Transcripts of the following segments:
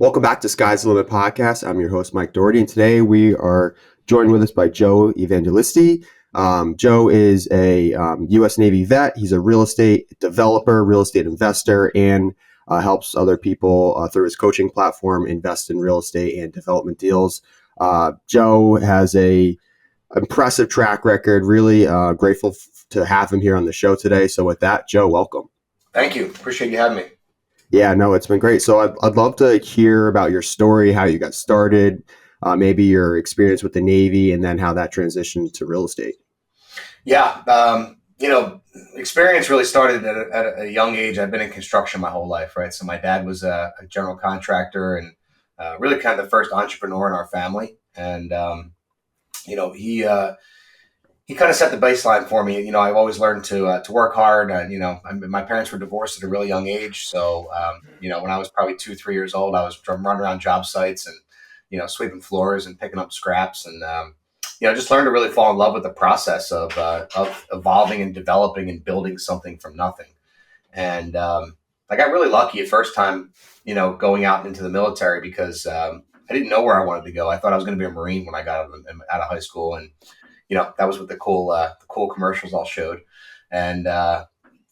Welcome back to Sky's the Limit podcast. I'm your host, Mike Doherty, and today we are joined with us by Joe Evangelisti. Joe is a U.S. Navy vet. He's a real estate developer, real estate investor, and helps other people through his coaching platform invest in real estate and development deals. Joe has a impressive track record. Really grateful to have him here on the show today. So with that, Joe, welcome. Thank you. Appreciate you having me. Yeah, no, it's been great. So I'd love to hear about your story, how you got started, maybe your experience with the Navy, and then how that transitioned to real estate. Yeah, experience really started at a young age. I've been in construction my whole life, right? So my dad was a general contractor and really kind of the first entrepreneur in our family. And, he kind of set the baseline for me. I've always learned to work hard. My parents were divorced at a really young age. So, when I was probably 2-3 years old, I was running around job sites and, sweeping floors and picking up scraps and, just learned to really fall in love with the process of evolving and developing and building something from nothing. And I got really lucky at first time, going out into the military because I didn't know where I wanted to go. I thought I was going to be a Marine when I got out of high school. And that was what the cool commercials all showed, and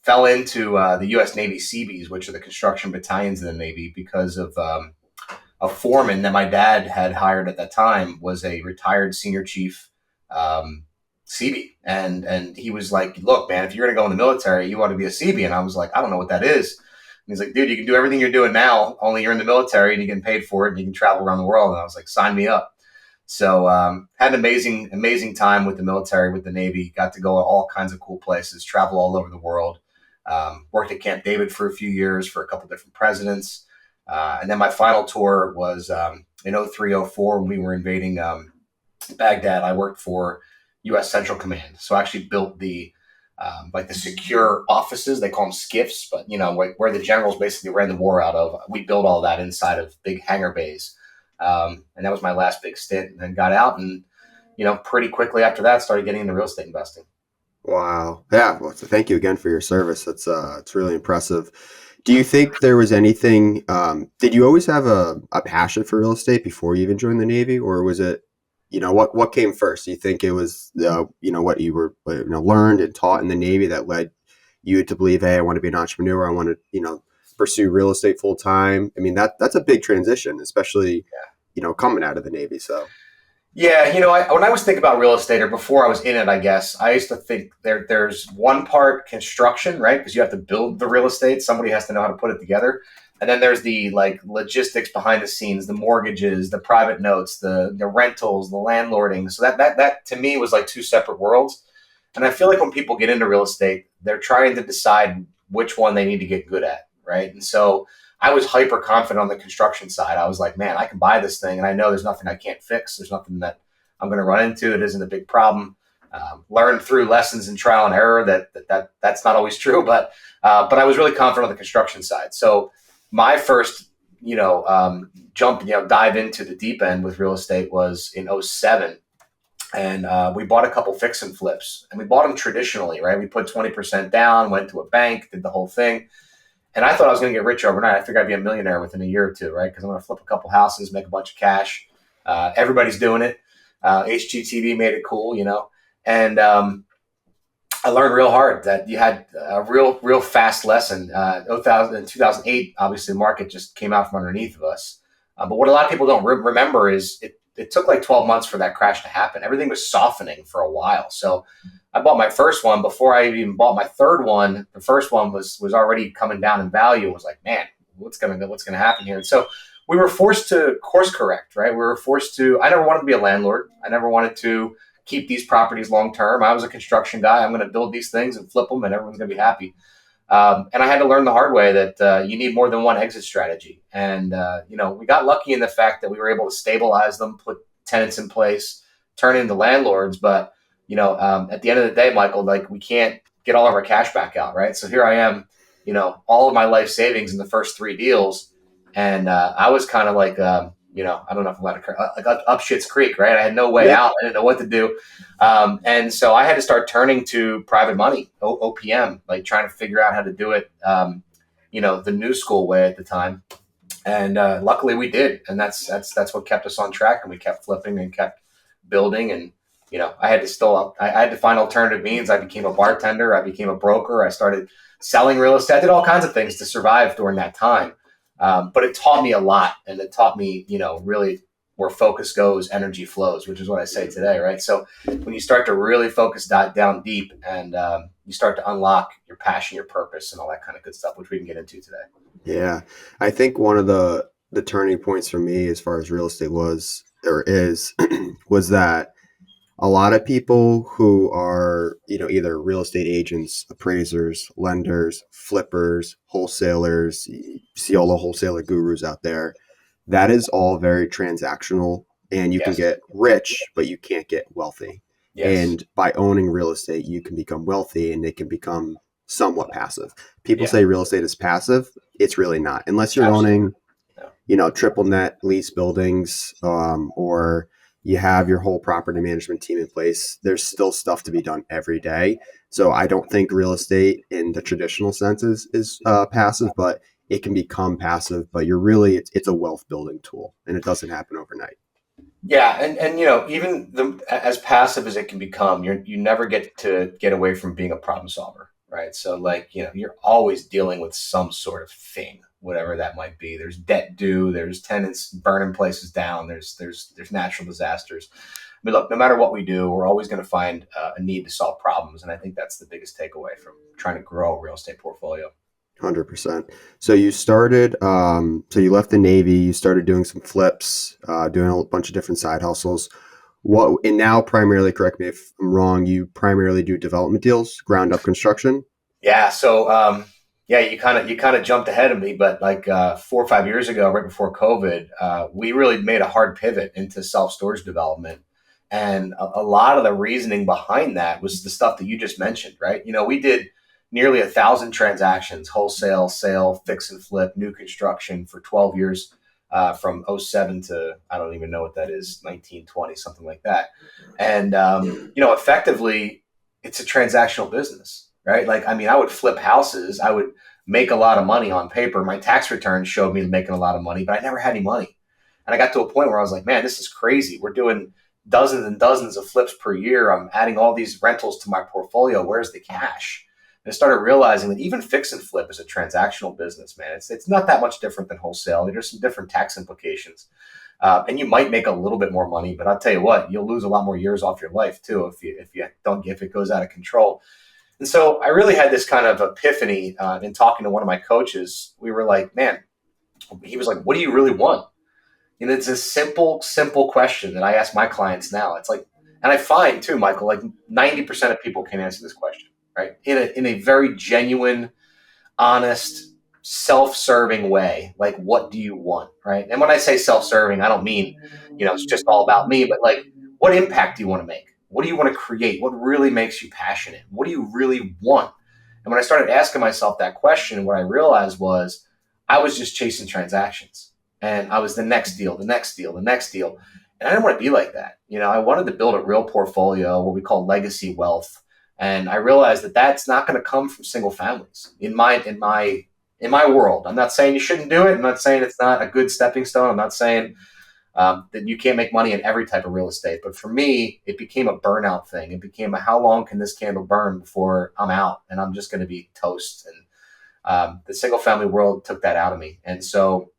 fell into the U.S. Navy Seabees, which are the construction battalions in the Navy, because of a foreman that my dad had hired at that time was a retired senior chief Seabee, and he was like, "Look, man, if you're going to go in the military, you ought to be a Seabee." And I was like, "I don't know what that is." And he's like, "Dude, you can do everything you're doing now, only you're in the military and you get paid for it, and you can travel around the world." And I was like, "Sign me up." So had an amazing time with the military, with the Navy, got to go to all kinds of cool places, travel all over the world, worked at Camp David for a few years for a couple different presidents. And then my final tour was in 2003-2004 when we were invading Baghdad. I worked for U.S. Central Command. So I actually built the secure offices. They call them SCIFs, but, where the generals basically ran the war out of. We built all that inside of big hangar bays. And that was my last big stint, and then got out and, pretty quickly after that started getting into real estate investing. Wow. Yeah. Well, so thank you again for your service. It's really impressive. Do you think there was anything, did you always have a passion for real estate before you even joined the Navy, or was it, what came first? Do you think it was, what you were, learned and taught in the Navy that led you to believe, hey, I want to be an entrepreneur. I want to, pursue real estate full time? I mean, that's a big transition, especially, coming out of the Navy. So, yeah, when I was thinking about real estate, or before I was in it, I guess I used to think there's one part construction, right? Because you have to build the real estate. Somebody has to know how to put it together. And then there's the logistics behind the scenes, the mortgages, the private notes, the rentals, the landlording. So that to me was like two separate worlds. And I feel like when people get into real estate, they're trying to decide which one they need to get good at, right? And so I was hyper confident on the construction side. I was like, man, I can buy this thing, and I know there's nothing I can't fix. There's nothing that I'm going to run into. It isn't a big problem. Learn through lessons and trial and error that's not always true, but I was really confident on the construction side. So my first, dive into the deep end with real estate was in 2007. And we bought a couple fix and flips, and we bought them traditionally, right? We put 20% down, went to a bank, did the whole thing. And I thought I was going to get rich overnight. I figured I'd be a millionaire within a year or two, right? Because I'm going to flip a couple houses, make a bunch of cash. Everybody's doing it. HGTV made it cool, And I learned real hard that you had a real fast lesson. In 2008, obviously, the market just came out from underneath of us. But what a lot of people don't remember is it took like 12 months for that crash to happen. Everything was softening for a while. So I bought my first one before I even bought my third one. The first one was already coming down in value. I was like, man, what's going to happen here? And so we were forced to course correct, right? We were forced to. I never wanted to be a landlord. I never wanted to keep these properties long term. I was a construction guy. I'm going to build these things and flip them, and everyone's going to be happy. And I had to learn the hard way that you need more than one exit strategy. And we got lucky in the fact that we were able to stabilize them, put tenants in place, turn into landlords, but at the end of the day, Michael, we can't get all of our cash back out, right? So here I am, all of my life savings in the first 3 deals. And I was kind of like, I don't know if I'm allowed to, up Schitt's Creek, right? I had no way out. I didn't know what to do. And so I had to start turning to private money, OPM, trying to figure out how to do it, the new school way at the time. And luckily we did, and that's what kept us on track, and we kept flipping and kept building. And I had to find alternative means. I became a bartender, I became a broker, I started selling real estate. I did all kinds of things to survive during that time. But it taught me a lot, and it taught me, really, where focus goes, energy flows, which is what I say today, right? So when you start to really focus down deep, and you start to unlock your passion, your purpose, and all that kind of good stuff, which we can get into today. Yeah. I think one of the turning points for me as far as real estate was or is was that a lot of people who are, either real estate agents, appraisers, lenders, flippers, wholesalers, you see all the wholesaler gurus out there, that is all very transactional, and you can Yes. get rich, but you can't get wealthy. Yes. And by owning real estate, you can become wealthy and it can become somewhat passive. People Yeah. say real estate is passive. It's really not, unless you're Absolutely. owning, No. triple net lease buildings, or you have your whole property management team in place. There's still stuff to be done every day. So I don't think real estate in the traditional sense is passive, but it can become passive. But it's a wealth building tool, and it doesn't happen overnight. Yeah, and even as passive as it can become, you never get away from being a problem solver, right? So like, you're always dealing with some sort of thing, whatever that might be. There's debt due, there's tenants burning places down, there's natural disasters. I mean, look, no matter what we do, we're always going to find a need to solve problems, and I think that's the biggest takeaway from trying to grow a real estate portfolio. 100%. So you started, so you left the Navy, you started doing some flips, doing a bunch of different side hustles. And now primarily, correct me if I'm wrong, you primarily do development deals, ground up construction. Yeah. So, yeah, you kind of jumped ahead of me, but like 4 or 5 years ago, right before COVID, we really made a hard pivot into self storage development, and a lot of the reasoning behind that was the stuff that you just mentioned, right? We did nearly 1,000 transactions, wholesale, sale, fix and flip, new construction for 12 years. From '07 to, I don't even know what that is, 1920, something like that. And, effectively, it's a transactional business, right? Like, I mean, I would flip houses. I would make a lot of money on paper. My tax returns showed me making a lot of money, but I never had any money. And I got to a point where I was like, man, this is crazy. We're doing dozens and dozens of flips per year. I'm adding all these rentals to my portfolio. Where's the cash? And I started realizing that even fix and flip is a transactional business, man. It's not that much different than wholesale. There's some different tax implications. And you might make a little bit more money, but I'll tell you what, you'll lose a lot more years off your life too if it goes out of control. And so I really had this kind of epiphany in talking to one of my coaches. We were like, man, he was like, what do you really want? And it's a simple, simple question that I ask my clients now. It's like, and I find too, Michael, like 90% of people can answer this question, right? In a very genuine, honest, self-serving way. Like, what do you want, right? And when I say self-serving, I don't mean, it's just all about me, but like, what impact do you want to make? What do you want to create? What really makes you passionate? What do you really want? And when I started asking myself that question, what I realized was I was just chasing transactions, and I was the next deal, the next deal, the next deal. And I didn't want to be like that. I wanted to build a real portfolio, what we call legacy wealth. And I realized that that's not going to come from single families in my world. I'm not saying you shouldn't do it. I'm not saying it's not a good stepping stone. I'm not saying that you can't make money in every type of real estate. But for me, it became a burnout thing. It became a how long can this candle burn before I'm out and I'm just going to be toast. And the single family world took that out of me. And so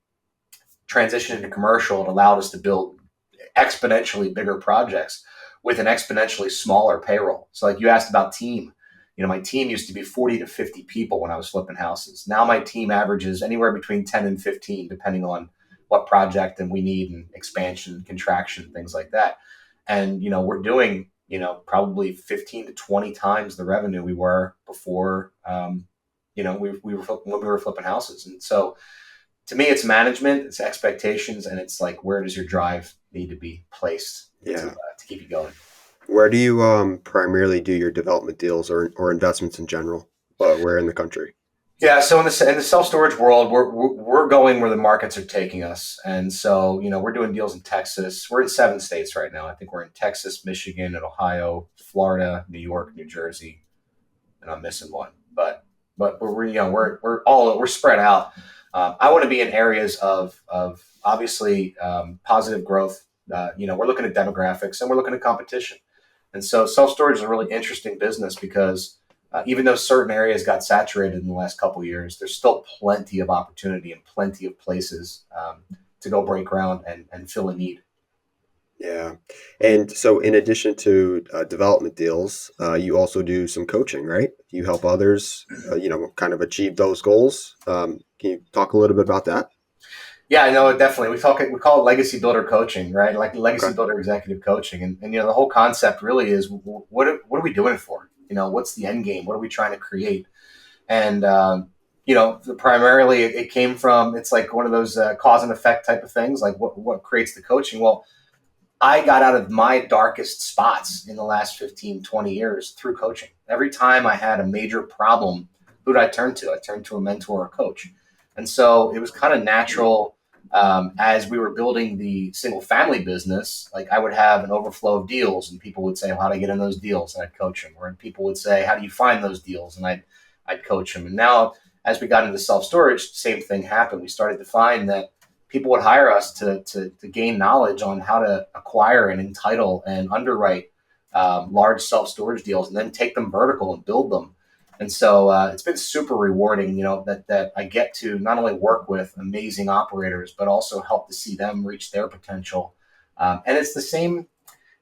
transitioning to commercial, it allowed us to build exponentially bigger projects with an exponentially smaller payroll. So like you asked about team, my team used to be 40 to 50 people when I was flipping houses. Now my team averages anywhere between 10 and 15, depending on what project and we need and expansion, contraction, things like that. And, we're doing, probably 15 to 20 times the revenue we were before, we were when we were flipping houses. And so to me, it's management, it's expectations, and it's like, where does your drive need to be placed Yeah. to keep you going? Where do you primarily do your development deals or investments in general? Where in the country? Yeah, so in the self storage world, we're going where the markets are taking us, and so we're doing deals in Texas. We're in 7 states right now. I think we're in Texas, Michigan, and Ohio, Florida, New York, New Jersey, and I'm missing one. But we're spread out. I want to be in areas of obviously positive growth. We're looking at demographics and we're looking at competition. And so self storage is a really interesting business because even though certain areas got saturated in the last couple of years, there's still plenty of opportunity and plenty of places to go break ground and fill a need. Yeah. And so, in addition to development deals, you also do some coaching, right? You help others, kind of achieve those goals. Can you talk a little bit about that? Yeah, I know definitely. We call it legacy builder coaching, right? Like Okay. legacy builder executive coaching, and the whole concept really is what are we doing it for? What's the end game? What are we trying to create? And primarily it came from it's like one of those cause and effect type of things. Like what creates the coaching? Well, I got out of my darkest spots in the last 15, 20 years through coaching. Every time I had a major problem, who did I turn to? I turned to a mentor or a coach. And so it was kind of natural as we were building the single family business. Like I would have an overflow of deals, and people would say, well, how do I get in those deals? And I'd coach them. Or people would say, how do you find those deals? And I'd coach them. And now, as we got into self storage, same thing happened. We started to find that people would hire us to gain knowledge on how to acquire and entitle and underwrite large self storage deals, and then take them vertical and build them. And so it's been super rewarding, that I get to not only work with amazing operators, but also help to see them reach their potential. And it's the same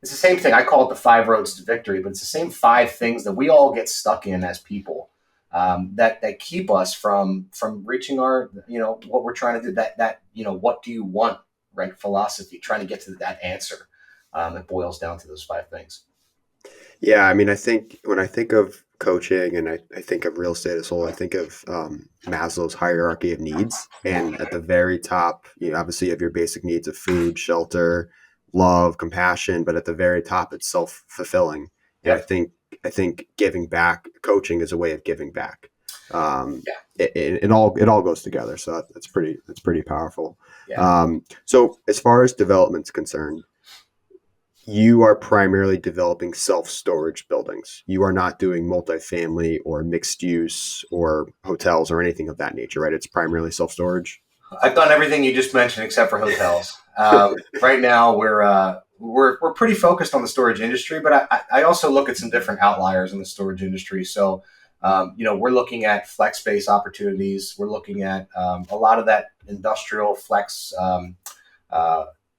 thing. I call it the five roads to victory, but it's the same five things that we all get stuck in as people that keep us from reaching our what we're trying to do. That what do you want, right? Philosophy, trying to get to that answer. It boils down to those five things. Yeah, I mean, I think when I think of coaching and I think of real estate as a whole, I think of Maslow's hierarchy of needs. And at the very top, obviously you have your basic needs of food, shelter, love, compassion, but at the very top, it's self-fulfilling. And I Yep. think I think giving back, coaching is a way of giving back. Um, Yeah. it all goes together. So that's pretty powerful. Yeah. So as far as development's concerned, you are primarily developing self-storage buildings. You are not doing multifamily or mixed use or hotels or anything of that nature, right? It's primarily self-storage. I've done everything you just mentioned except for hotels. Right now, we're pretty focused on the storage industry, but I also look at some different outliers in the storage industry. So, we're looking at flex space opportunities. We're looking at a lot of that industrial flex.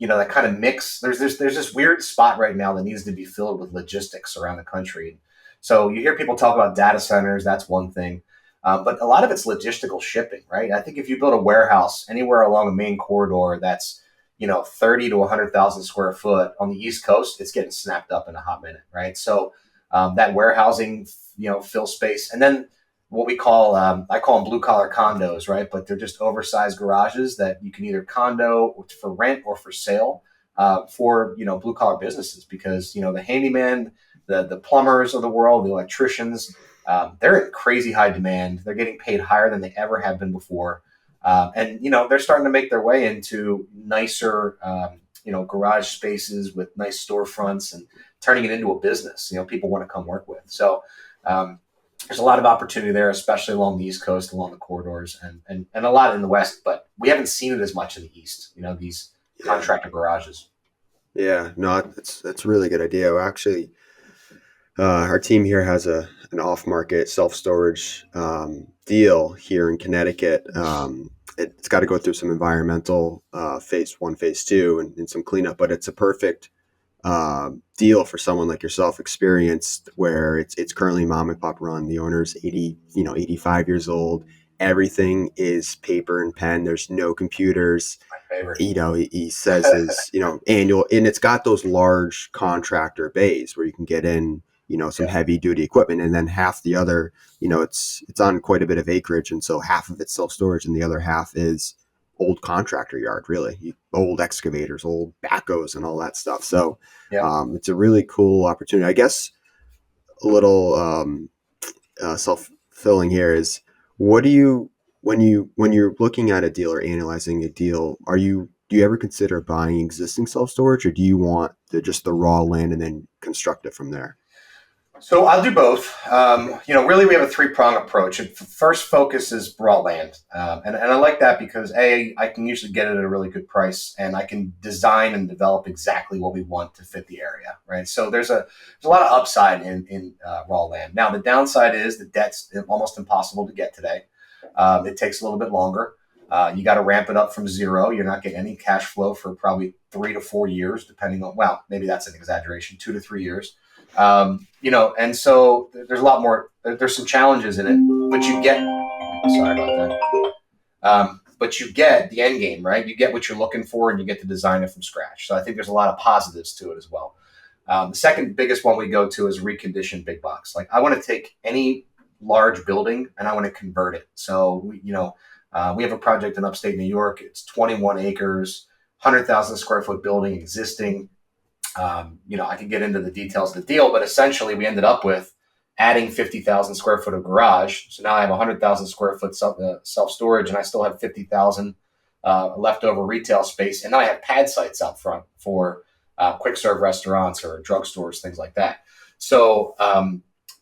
That kind of mix. There's this weird spot right now that needs to be filled with logistics around the country. So you hear people talk about data centers. That's one thing. But a lot of it's logistical shipping, right? I think if you build a warehouse anywhere along a main corridor that's 30 to 100,000 square foot on the East Coast, it's getting snapped up in a hot minute, right? So that warehousing, fill space, and then what we call I call them blue collar condos, right? But they're just oversized garages that you can either condo for rent or for sale for blue collar businesses because the handyman, the plumbers of the world, the electricians, they're in crazy high demand. They're getting paid higher than they ever have been before. And they're starting to make their way into nicer, garage spaces with nice storefronts and turning it into a business. People want to come work with. So there's a lot of opportunity there, especially along the East Coast, along the corridors, and a lot in the West. But we haven't seen it as much in the East. These Yeah, contractor garages. yeah, no, that's a really good idea. Well, actually, our team here has an off market self storage deal here in Connecticut. It's got to go through some environmental phase one, phase two, and some cleanup, but it's a perfect deal for someone like yourself, experienced, where it's currently mom and pop run. The owner's 85 years old. Everything is paper and pen. There's no computers. My favorite. He says his annual, and it's got those large contractor bays where you can get in some Yeah. heavy duty equipment, and then half the other, it's on quite a bit of acreage, and so half of it's self storage and the other half is old contractor yard, really old excavators, old backhoes, and all that stuff. So Yeah. it's a really cool opportunity. I guess a little self-fulfilling here is, what do you, when you're looking at a deal or analyzing a deal, do you ever consider buying existing self-storage, or do you want just the raw land and then construct it from there? So I'll do both. Really, we have a three-prong approach. First focus is raw land, and I like that because I can usually get it at a really good price, and I can design and develop exactly what we want to fit the area, right? So there's a lot of upside in raw land. Now the downside is the debt's almost impossible to get today. It takes a little bit longer. You got to ramp it up from zero. You're not getting any cash flow for probably 3 to 4 years, depending on, well, maybe that's an exaggeration, 2 to 3 years. And so there's a lot more, there's some challenges in it, but you get, sorry about that. But you get the end game, right? You get what you're looking for and you get to design it from scratch. So I think there's a lot of positives to it as well. The second biggest one we go to is reconditioned big box. Like I want to take any large building and I want to convert it. So we have a project in upstate New York. It's 21 acres, 100,000 square foot building existing. I could get into the details of the deal, but essentially we ended up with adding 50,000 square foot of garage. So now I have 100,000 square foot self storage, and I still have 50,000 leftover retail space. And then I have pad sites out front for quick serve restaurants or drugstores, things like that. So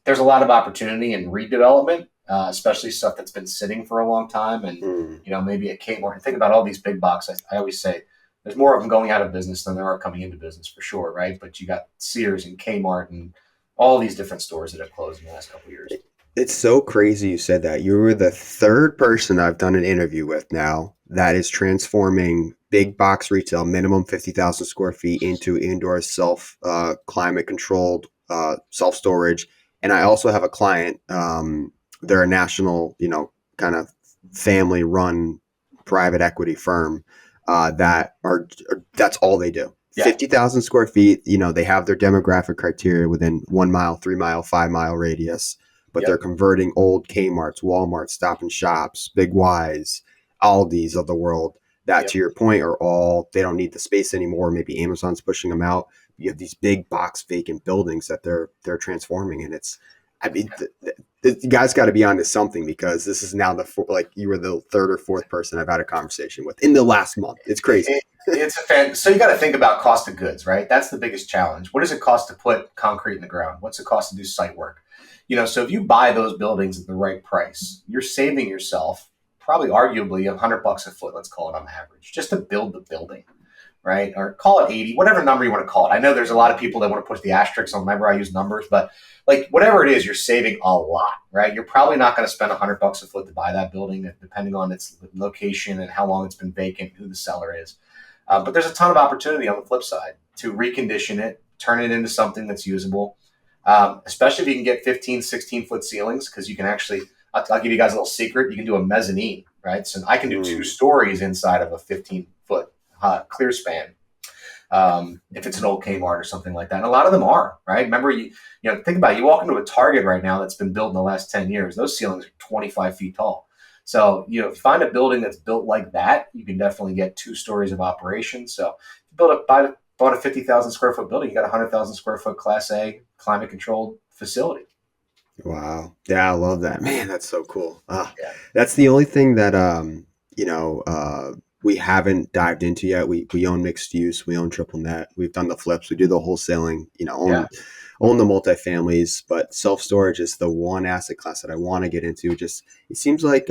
there's a lot of opportunity in redevelopment, especially stuff that's been sitting for a long time. And, maybe a Kmart. And think about all these big boxes. I always say, there's more of them going out of business than there are coming into business for sure, right? But you got Sears and Kmart and all these different stores that have closed in the last couple of years. It's so crazy you said that. You were the third person I've done an interview with now that is transforming big box retail, minimum 50,000 square feet, into indoor self climate controlled self storage. And I also have a client. They're a national, kind of family run private equity firm that's all they do. Yeah. 50,000 square feet. They have their demographic criteria within 1 mile, 3 mile, 5 mile radius, but they're converting old Kmart's, Walmart's, Stop and Shops, Big Y's, Aldi's of the world that, to your point, are all, they don't need the space anymore. Maybe Amazon's pushing them out. You have these big box vacant buildings that they're transforming. And you guys got to be onto something, because this is now you were the third or fourth person I've had a conversation with in the last month. It's crazy. So you got to think about cost of goods, right? That's the biggest challenge. What does it cost to put concrete in the ground? What's it cost to do site work? So if you buy those buildings at the right price, you're saving yourself probably arguably $100 a foot, let's call it on average, just to build the building, right? Or call it 80, whatever number you want to call it. I know there's a lot of people that want to put the asterisks on whenever I use numbers, but like whatever it is, you're saving a lot, right? You're probably not going to spend $100 a foot to buy that building, depending on its location and how long it's been vacant, who the seller is. But there's a ton of opportunity on the flip side to recondition it, turn it into something that's usable, especially if you can get 15, 16-foot ceilings, because you can actually, I'll give you guys a little secret, you can do a mezzanine, right? So I can do 2 stories inside of a 15-foot clear span. If it's an old Kmart or something like that. And a lot of them are, right? Remember, think about it. You walk into a Target right now that's been built in the last 10 years. Those ceilings are 25 feet tall. So, if you find a building that's built like that, you can definitely get 2 stories of operation. So if you bought a 50,000 square foot building, you got a 100,000 square foot Class A climate controlled facility. Wow. Yeah, I love that. Man, that's so cool. That's the only thing that, we haven't dived into yet. We own mixed use, we own triple net, we've done the flips, we do the wholesaling, own the multifamilies, but self-storage is the one asset class that I want to get into. Just, it seems like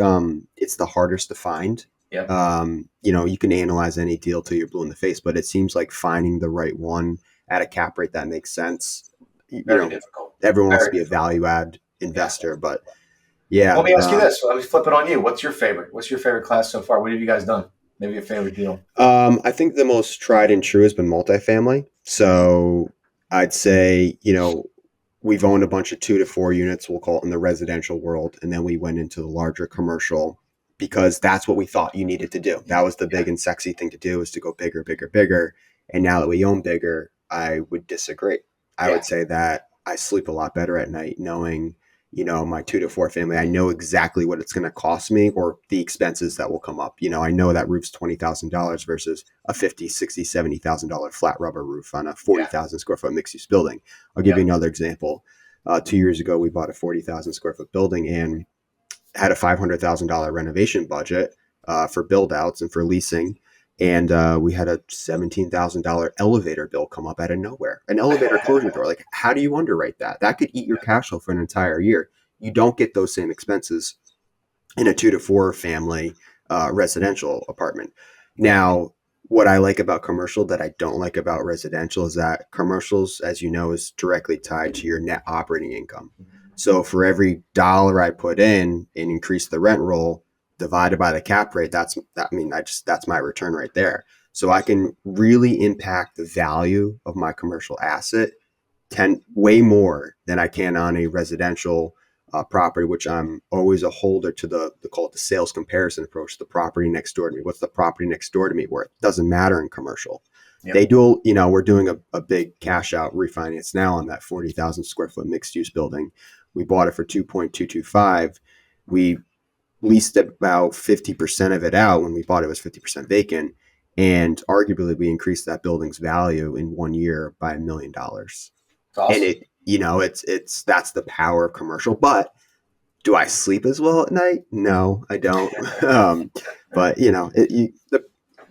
it's the hardest to find. Yep. You can analyze any deal till you're blue in the face, but it seems like finding the right one at a cap rate that makes sense. Very difficult. Everyone wants to be a value add investor, but yeah. Let me ask you this. Let me flip it on you. What's your favorite? What's your favorite class so far? What have you guys done? Maybe a favorite deal. I think the most tried and true has been multifamily. So I'd say, we've owned a bunch of 2 to 4 units, we'll call it, in the residential world. And then we went into the larger commercial, because that's what we thought you needed to do. That was the big and sexy thing to do, is to go bigger, bigger, bigger. And now that we own bigger, I would disagree. I would say that I sleep a lot better at night knowing, my 2 to 4 family, I know exactly what it's going to cost me, or the expenses that will come up. I know that roof's $20,000 versus a $50,000, $60,000, $70,000 flat rubber roof on a 40,000 square foot mixed use building. I'll give you another example. 2 years ago, we bought a 40,000 square foot building and had a $500,000 renovation budget for build outs and for leasing. and we had a $17,000 elevator bill come up out of nowhere. An elevator closure door. Like, how do you underwrite that? That could eat your cash flow for an entire year. You don't get those same expenses in a 2 to 4 family residential apartment. Yeah. Now, what I like about commercial that I don't like about residential is that commercials, as you know, is directly tied to your net operating income. So for every dollar I put in and increase the rent roll divided by the cap rate, that's my return right there. So I can really impact the value of my commercial asset way more than I can on a residential property, which I'm always a holder to the call it the sales comparison approach. The property next door to me. What's the property next door to me worth? Doesn't matter in commercial. Yep. They do, we're doing a big cash out refinance now on that 40,000 square foot mixed use building. We bought it for 2.225. We leased about 50% of it out. When we bought it was 50% vacant. And arguably we increased that building's value in 1 year by $1 million. It's And awesome. it's that's the power of commercial. But do I sleep as well at night? No, I don't. But the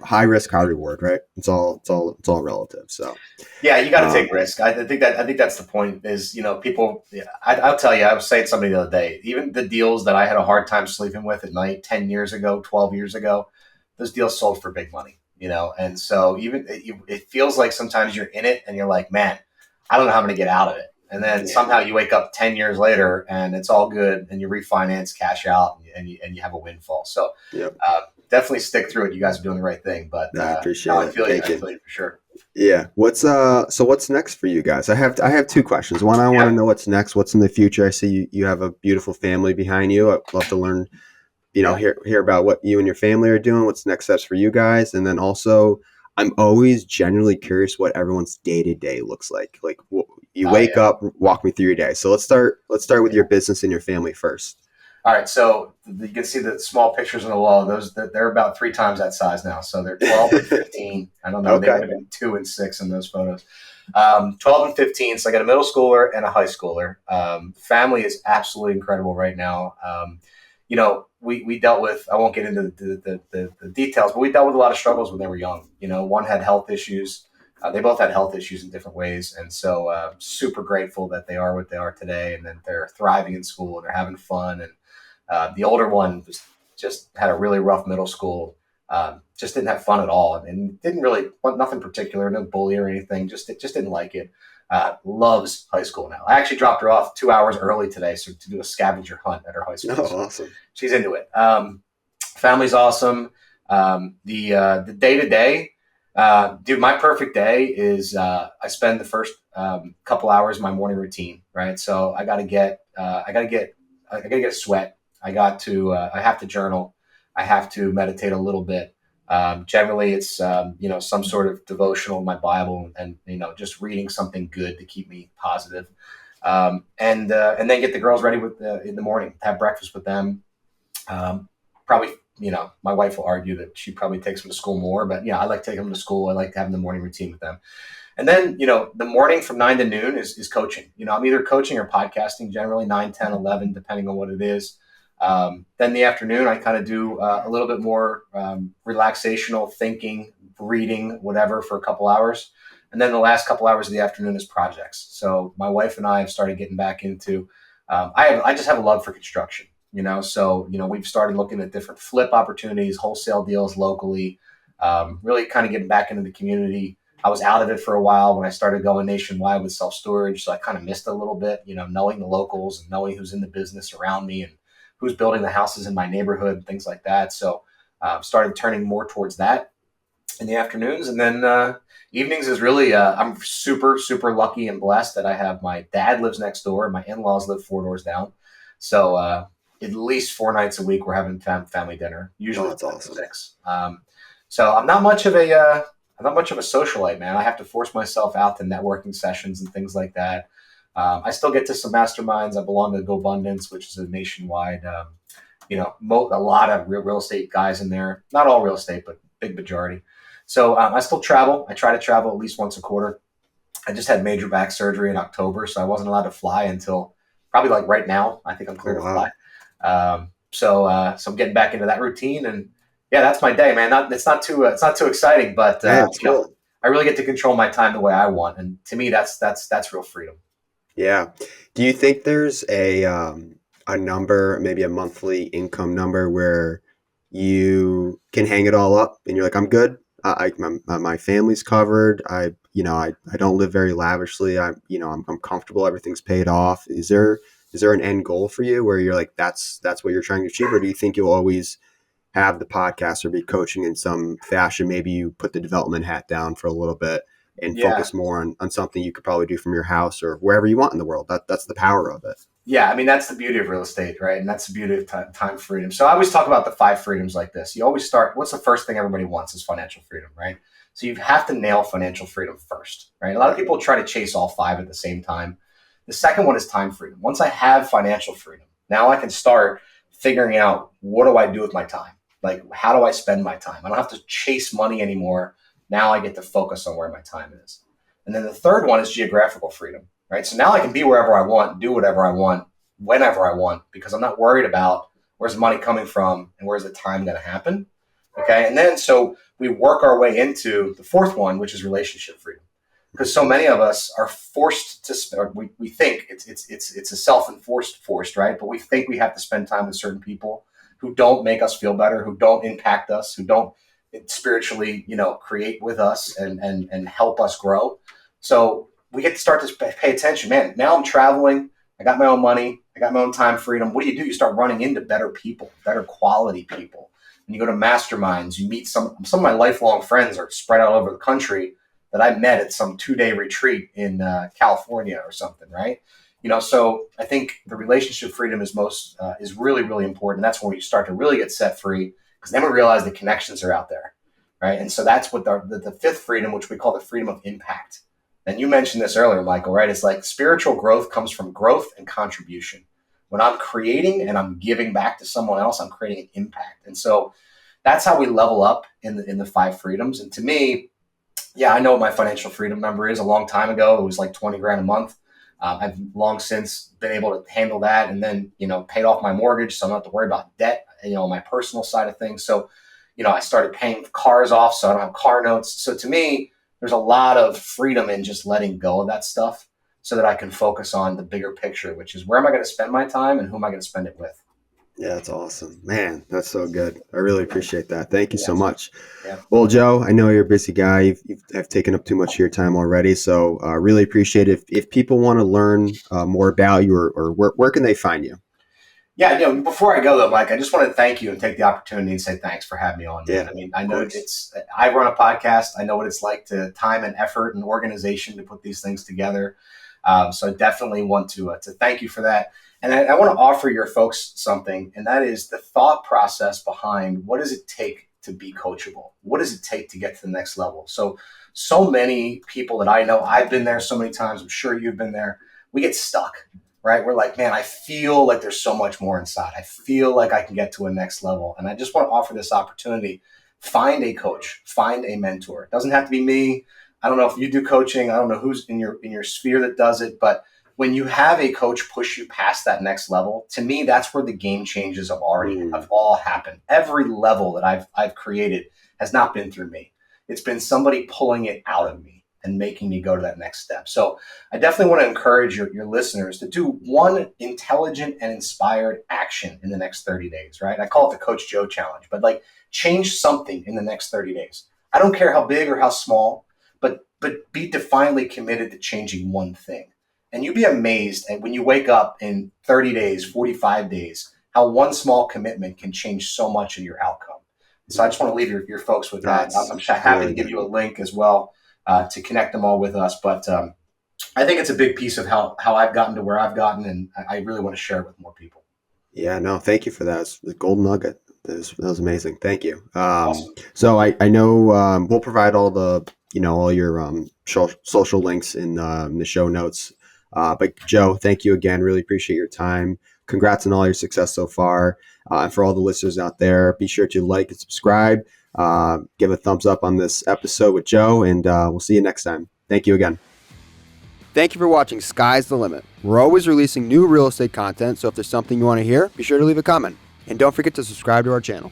high risk, high reward, right? It's all relative. So Yeah, you got to um, take risk. I think that's the point. Is people. Yeah, I'll tell you. I was saying to somebody the other day. Even the deals that I had a hard time sleeping with at night 10 years ago, 12 years ago, those deals sold for big money. And so even it feels like sometimes you're in it and you're like, man, I don't know how I'm going to get out of it. And then yeah, somehow you wake up 10 years later and it's all good, and you refinance, cash out, and you have a windfall. So yeah, definitely stick through it. You guys are doing the right thing. But I no, appreciate I it. feel you. I Thank you. feel you for sure. Yeah. What's next for you guys? I have two questions. One, I want to Yeah. know what's next. What's in the future? I see you have a beautiful family behind you. I'd love to learn, Yeah. hear about what you and your family are doing. What's next steps for you guys? And then also, I'm always genuinely curious what everyone's day to day looks like. Like you Oh wake yeah. up, walk me through your day. So let's start with your business and your family first. All right, so you can see the small pictures on the wall. They're about 3 times that size now. So they're 12 and 15. I don't know. They Okay. would have been 2 and 6 in those photos. 12 and 15. So I got a middle schooler and a high schooler. Family is absolutely incredible right now. We dealt with. I won't get into the details, but we dealt with a lot of struggles when they were young. One had health issues. They both had health issues in different ways, and so super grateful that they are what they are today, and that they're thriving in school and they're having fun. And the older one just had a really rough middle school. Just didn't have fun at all, and didn't really want nothing particular, no bully or anything. Just didn't like it. Loves high school now. I actually dropped her off 2 hours early today, so to do a scavenger hunt at her high No, school. So awesome. she's into it. Family's awesome. The day to day, dude. My perfect day is I spend the first couple hours of my morning routine. Right, so I gotta get a sweat. I have to journal. I have to meditate a little bit. Generally, it's some sort of devotional in my Bible, and just reading something good to keep me positive. And then get the girls ready in the morning. Have breakfast with them. Probably, my wife will argue that she probably takes them to school more, but I like taking them to school. I like having the morning routine with them. And then, the morning from 9 to noon is coaching. I'm either coaching or podcasting, generally 9, 10, 11, depending on what it is. Then the afternoon, I kind of do a little bit more relaxational thinking, reading, whatever, for a couple hours. And then the last couple hours of the afternoon is projects. So my wife and I have started getting back into, I just have a love for construction, so, we've started looking at different flip opportunities, wholesale deals locally, really kind of getting back into the community. I was out of it for a while when I started going nationwide with self-storage. So I kind of missed it a little bit, knowing the locals and knowing who's in the business around me and who's building the houses in my neighborhood, things like that. So started turning more towards that in the afternoons. And then evenings is really, I'm super, super lucky and blessed that I have my dad lives next door and my in-laws live 4 doors down. So at least 4 nights a week, we're having family dinner, Oh, usually that's 4 to awesome. 6. So I'm not much of a socialite, man. I have to force myself out to networking sessions and things like that. I still get to some masterminds. I belong to Go Abundance, which is a nationwide, a lot of real estate guys in there. Not all real estate, but big majority. So I still travel. I try to travel at least once a quarter. I just had major back surgery in October, so I wasn't allowed to fly until probably like right now. I think I'm Oh clear to fly. wow. So I'm getting back into that routine, and Yeah, that's my day, man. It's not too exciting, but Yeah, it's cool. I really get to control my time the way I want, and to me, that's real freedom. Yeah. Do you think there's a number, maybe a monthly income number where you can hang it all up and you're like, I'm good. My family's covered. I don't live very lavishly. I'm comfortable. Everything's paid off. Is there an end goal for you where you're like, that's what you're trying to achieve? Or do you think you'll always have the podcast or be coaching in some fashion? Maybe you put the development hat down for a little bit and Yeah, focus more on something you could probably do from your house or wherever you want in the world. That's the power of it. yeah. I mean, that's the beauty of real estate, right? And that's the beauty of time freedom. So I always talk about the five freedoms like this. You always start. What's the first thing everybody wants is financial freedom, right? So you have to nail financial freedom first, right? A lot of Right. people try to chase all five at the same time. The second one is time freedom. Once I have financial freedom, now I can start figuring out what do I do with my time? Like, how do I spend my time? I don't have to chase money anymore. Now I get to focus on where my time is. And then the third one is geographical freedom, right? So now I can be wherever I want, do whatever I want, whenever I want, because I'm not worried about where's the money coming from and where's the time going to happen. Okay. And then so we work our way into the fourth one, which is relationship freedom. Because so many of us are forced to, or we think it's a self-enforced forced, right? But we think we have to spend time with certain people who don't make us feel better, who don't impact us, who don't spiritually, create with us and help us grow. So we get to start to pay attention. Man, now I'm traveling. I got my own money. I got my own time freedom. What do? You start running into better people, better quality people. When you go to masterminds, you meet some of my lifelong friends are spread all over the country that I met at some 2-day retreat in California or something, right? So I think the relationship freedom is really, really important. That's when you start to really get set free because then we realize the connections are out there, right? And so that's what the fifth freedom, which we call the freedom of impact. And you mentioned this earlier, Michael, right? It's like spiritual growth comes from growth and contribution. When I'm creating and I'm giving back to someone else, I'm creating an impact. And so that's how we level up in the five freedoms. And to me, yeah, I know what my financial freedom number is. A long time ago, it was like 20 grand a month. I've long since been able to handle that and then, paid off my mortgage. So I don't have to worry about debt, my personal side of things. So, I started paying cars off so I don't have car notes. So to me, there's a lot of freedom in just letting go of that stuff so that I can focus on the bigger picture, which is where am I going to spend my time and who am I going to spend it with? Yeah, that's awesome. Man, that's so good. I really appreciate that. Thank you so Yes. much. Yeah. Well, Joe, I know you're a busy guy. I've taken up too much of your time already. So really appreciate it. If people want to learn more about you or where can they find you? Yeah, before I go though, Mike, I just want to thank you and take the opportunity and say thanks for having me on, man. Yeah, I mean, I of know course. I run a podcast. I know what it's like to time and effort and organization to put these things together. So I definitely want to thank you for that. And I want to offer your folks something, and that is the thought process behind what does it take to be coachable? What does it take to get to the next level? So many people that I know, I've been there so many times. I'm sure you've been there. We get stuck, right? We're like, man, I feel like there's so much more inside. I feel like I can get to a next level. And I just want to offer this opportunity. Find a coach, find a mentor. It doesn't have to be me. I don't know if you do coaching. I don't know who's in your sphere that does it, but when you have a coach push you past that next level, to me, that's where the game changes have Mm, all happened. Every level that I've created has not been through me. It's been somebody pulling it out of me and making me go to that next step. So I definitely want to encourage your listeners to do one intelligent and inspired action in the next 30 days, right? I call it the Coach Joe Challenge, but like change something in the next 30 days. I don't care how big or how small, but be defiantly committed to changing one thing. And you'd be amazed at when you wake up in 30 days, 45 days, how one small commitment can change so much in your outcome. So I just want to leave your folks with that. I'm that's happy to really give good. you a link as well to connect them all with us. But I think it's a big piece of how I've gotten to where I've gotten, and I really want to share it with more people. Yeah, no, thank you for that. It's the gold nugget. That was amazing. Thank you. Awesome. So I know we'll provide all your social links in the show notes. But Joe, thank you again. Really appreciate your time. Congrats on all your success so far. And for all the listeners out there, be sure to like and subscribe. Give a thumbs up on this episode with Joe, and we'll see you next time. Thank you again. Thank you for watching Sky's the Limit. We're always releasing new real estate content, so if there's something you want to hear, be sure to leave a comment. And don't forget to subscribe to our channel.